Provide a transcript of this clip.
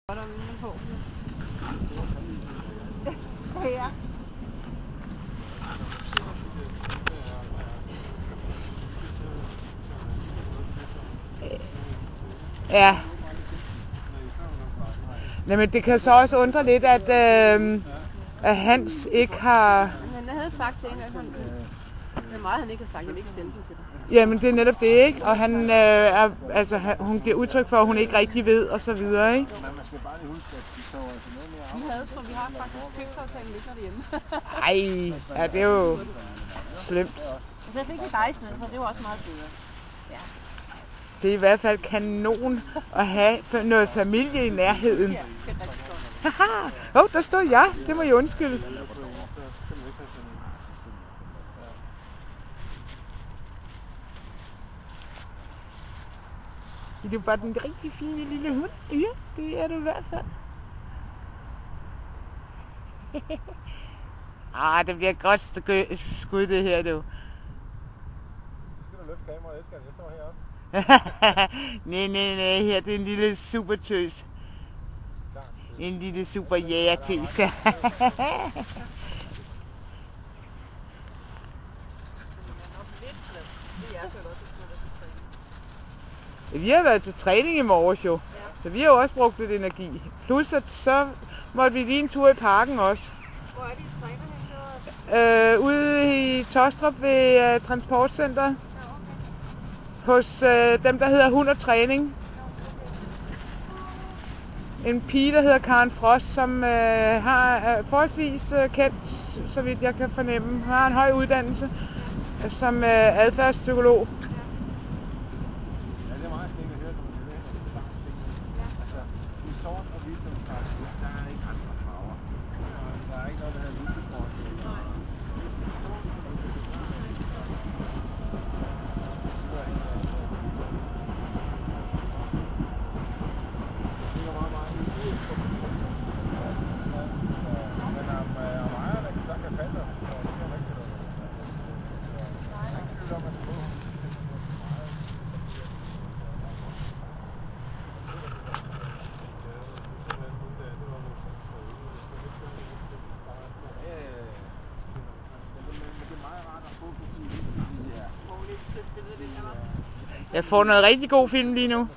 Godt at vinde på. Ja. Ja. Men det kan så også undre lidt, at Hans ikke har... Men jeg havde sagt til hende, at det er meget, han ikke har sagt. Jeg vil ikke sende den til dig. Jamen, det er netop det, ikke? Og hun giver udtryk for, at hun ikke rigtig ved, og så videre, ikke? Vi har faktisk købsaftalen liggende derhjemme. Ej, ja, det er jo slemt. Altså, jeg fik det dig i stedet for, det var også meget bedre. Ja. Det er i hvert fald kanon at have noget familie i nærheden. Ja, det er rigtig godt. Haha! Der stod jeg. Det må I undskylde. Det er bare den rigtig fine lille hund. Ja, det er du i hvert fald. Det bliver et godt skud det her, du. Nu skal du løfte kameraet, elsker det. Jeg står heroppe. nej, her det er en lille supertøs. En lille super jægertøs. Vi har været til træning i morges jo, så vi har jo også brugt lidt energi. Plus at så måtte vi lige en tur i parken også. Hvor er de træner henne? Ude i Tostrup ved Transportcenter. Hos dem, der hedder Hund og Træning. En pige, der hedder Karen Frost, som har forholdsvis kendt, så vidt jeg kan fornemme. Hun har en høj uddannelse som adfærdspsykolog. Ja, det er meget skægt at høre, når man hører det langt ting. Altså, i sort og hvidt, når vi snakker, der er ikke andre farver. Der er ikke noget, der hedder lysekort. Jeg får noget rigtig god film lige nu.